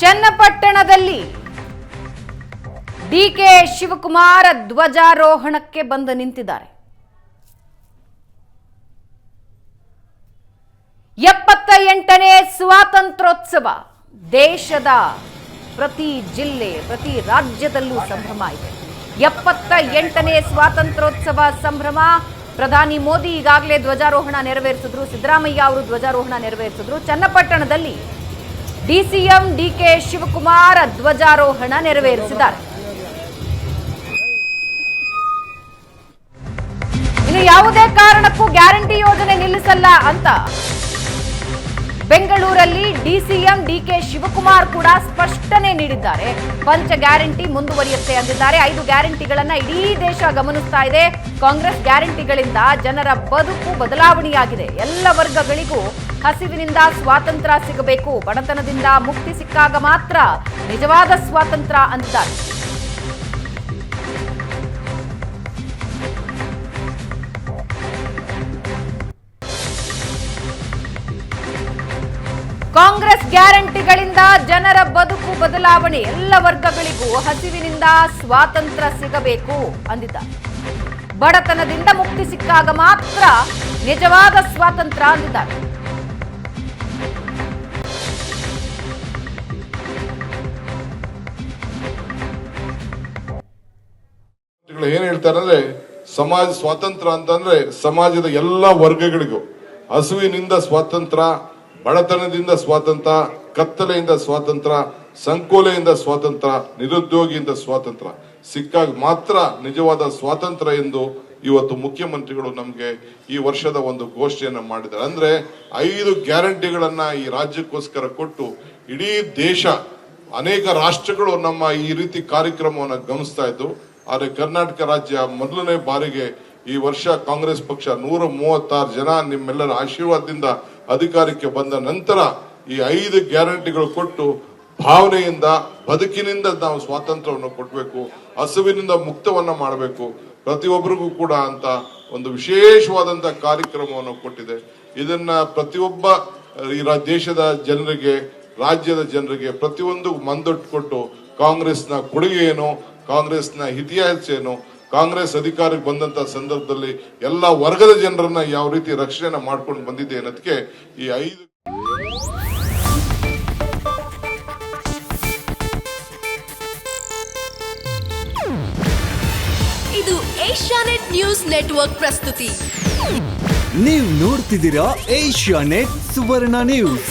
ಚನ್ನಪಟ್ಟಣದಲ್ಲಿ ಡಿಕೆ ಶಿವಕುಮಾರ್ ಧ್ವಜಾರೋಹಣಕ್ಕೆ ಬಂದು ನಿಂತಿದ್ದಾರೆ. 78ನೇ ಸ್ವಾತಂತ್ರ್ಯೋತ್ಸವ ದೇಶದ ಪ್ರತಿ ಜಿಲ್ಲೆ ಪ್ರತಿ ರಾಜ್ಯದಲ್ಲೂ ಸಂಭ್ರಮ ಇದೆ. 78ನೇ ಸ್ವಾತಂತ್ರ್ಯೋತ್ಸವ ಸಂಭ್ರಮ. ಪ್ರಧಾನಿ ಮೋದಿ ಈಗಾಗಲೇ ಧ್ವಜಾರೋಹಣ ನೆರವೇರಿಸಿದ್ರು, ಸಿದ್ದರಾಮಯ್ಯ ಅವರು ಧ್ವಜಾರೋಹಣ ನೆರವೇರಿಸಿದ್ರು. ಚನ್ನಪಟ್ಟಣದಲ್ಲಿ ಡಿಸಿಎಂ ಡಿಕೆ ಶಿವಕುಮಾರ್ ಧ್ವಜಾರೋಹಣ ನೆರವೇರಿಸಿದ್ದಾರೆ. ಇನ್ನು ಯಾವುದೇ ಕಾರಣಕ್ಕೂ ಗ್ಯಾರಂಟಿ ಯೋಜನೆ ನಿಲ್ಲಿಸಲ್ಲ ಅಂತ ಬೆಂಗಳೂರಲ್ಲಿ ಡಿಸಿಎಂ ಡಿಕೆ ಶಿವಕುಮಾರ್ ಕೂಡ ಸ್ಪಷ್ಟನೆ ನೀಡಿದ್ದಾರೆ. ಪಂಚ ಗ್ಯಾರಂಟಿ ಮುಂದುವರಿಯುತ್ತೆ ಅಂದಿದ್ದಾರೆ. 5 ಗ್ಯಾರಂಟಿಗಳನ್ನ ಇಡೀ ದೇಶ ಗಮನಿಸ್ತಾ ಇದೆ. ಕಾಂಗ್ರೆಸ್ ಗ್ಯಾರಂಟಿಗಳಿಂದ ಜನರ ಬದುಕು ಬದಲಾವಣೆಯಾಗಿದೆ. ಎಲ್ಲ ವರ್ಗಗಳಿಗೂ ಹಸಿವಿನಿಂದ ಸ್ವಾತಂತ್ರ್ಯ ಸಿಗಬೇಕು, ಬಡತನದಿಂದ ಮುಕ್ತಿ ಸಿಕ್ಕಾಗ ಮಾತ್ರ ನಿಜವಾದ ಸ್ವಾತಂತ್ರ್ಯ ಅಂದಿದ್ದಾರೆ. ಕಾಂಗ್ರೆಸ್ ಗ್ಯಾರಂಟಿಗಳಿಂದ ಜನರ ಬದುಕು ಬದಲಾವಣೆ, ಎಲ್ಲ ವರ್ಗಗಳಿಗೂ ಹಸಿವಿನಿಂದ ಸ್ವಾತಂತ್ರ್ಯ ಸಿಗಬೇಕು ಅಂದಿದ್ದಾರೆ. ಬಡತನದಿಂದ ಮುಕ್ತಿ ಸಿಕ್ಕಾಗ ಮಾತ್ರ ನಿಜವಾದ ಸ್ವಾತಂತ್ರ್ಯ ಅಂದಿದ್ದಾರೆ. ಏನ್ ಹೇಳ್ತಾರಂದ್ರೆ ಸಮಾಜ ಸ್ವಾತಂತ್ರ್ಯ ಅಂತಂದ್ರೆ ಸಮಾಜದ ಎಲ್ಲ ವರ್ಗಗಳಿಗೂ ಹಸುವಿನಿಂದ ಸ್ವಾತಂತ್ರ್ಯ, ಬಡತನದಿಂದ ಸ್ವಾತಂತ್ರ್ಯ, ಕತ್ತಲೆಯಿಂದ ಸ್ವಾತಂತ್ರ್ಯ, ಸಂಕೋಲೆಯಿಂದ ಸ್ವಾತಂತ್ರ್ಯ, ನಿರುದ್ಯೋಗಿಯಿಂದ ಸ್ವಾತಂತ್ರ್ಯ ಸಿಕ್ಕಾಗ ಮಾತ್ರ ನಿಜವಾದ ಸ್ವಾತಂತ್ರ್ಯ ಎಂದು ಇವತ್ತು ಮುಖ್ಯಮಂತ್ರಿಗಳು ನಮಗೆ ಈ ವರ್ಷದ ಒಂದು ಘೋಷಣೆಯನ್ನ ಮಾಡಿದ್ದಾರೆ. ಅಂದ್ರೆ 5 ಗ್ಯಾರಂಟಿಗಳನ್ನ ಈ ರಾಜ್ಯಕ್ಕೋಸ್ಕರ ಕೊಟ್ಟು ಇಡೀ ದೇಶ, ಅನೇಕ ರಾಷ್ಟ್ರಗಳು ನಮ್ಮ ಈ ರೀತಿ ಕಾರ್ಯಕ್ರಮವನ್ನು ಗಮನಿಸ್ತಾ ಇದ್ದು. ಆದರೆ ಕರ್ನಾಟಕ ರಾಜ್ಯ ಮೊದಲನೇ ಬಾರಿಗೆ ಈ ವರ್ಷ ಕಾಂಗ್ರೆಸ್ ಪಕ್ಷ 136 ಜನ ನಿಮ್ಮೆಲ್ಲರ ಆಶೀರ್ವಾದದಿಂದ ಅಧಿಕಾರಕ್ಕೆ ಬಂದ ನಂತರ ಈ 5 ಗ್ಯಾರಂಟಿಗಳು ಕೊಟ್ಟು ಭಾವನೆಯಿಂದ, ಬದುಕಿನಿಂದ ನಾವು ಸ್ವಾತಂತ್ರ್ಯವನ್ನು ಕೊಡಬೇಕು, ಹಸುವಿನಿಂದ ಮುಕ್ತವನ್ನ ಮಾಡಬೇಕು ಪ್ರತಿಯೊಬ್ಬರಿಗೂ ಕೂಡ ಅಂತ ಒಂದು ವಿಶೇಷವಾದಂತಹ ಕಾರ್ಯಕ್ರಮವನ್ನು ಕೊಟ್ಟಿದೆ. ಇದನ್ನ ಪ್ರತಿಯೊಬ್ಬ ಈ ದೇಶದ ಜನರಿಗೆ, ರಾಜ್ಯದ ಜನರಿಗೆ ಪ್ರತಿಯೊಂದು ಮಂದೊಟ್ಟು ಕೊಟ್ಟು ಕಾಂಗ್ರೆಸ್ನ ಕೊಡುಗೆ ಏನು, ಕಾಂಗ್ರೆಸ್ನ ಇತಿಹಾಸ ಏನು, ಕಾಂಗ್ರೆಸ್ ಅಧಿಕಾರಕ್ಕೆ ಬಂದಂತ ಸಂದರ್ಭದಲ್ಲಿ ಎಲ್ಲ ವರ್ಗದ ಜನರನ್ನ ಯಾವ ರೀತಿ ರಕ್ಷಣೆ ಮಾಡ್ಕೊಂಡು ಬಂದಿದೆ ಅನ್ನೋದಕ್ಕೆ ಈ 5 ಇದು ಏಷ್ಯಾನೆಟ್ ನ್ಯೂಸ್ ನೆಟ್ವರ್ಕ್ ಪ್ರಸ್ತುತಿ. ನೀವು ನೋಡ್ತಿದ್ದೀರಾ ಏಷ್ಯಾನೆಟ್ ಸುವರ್ಣ ನ್ಯೂಸ್.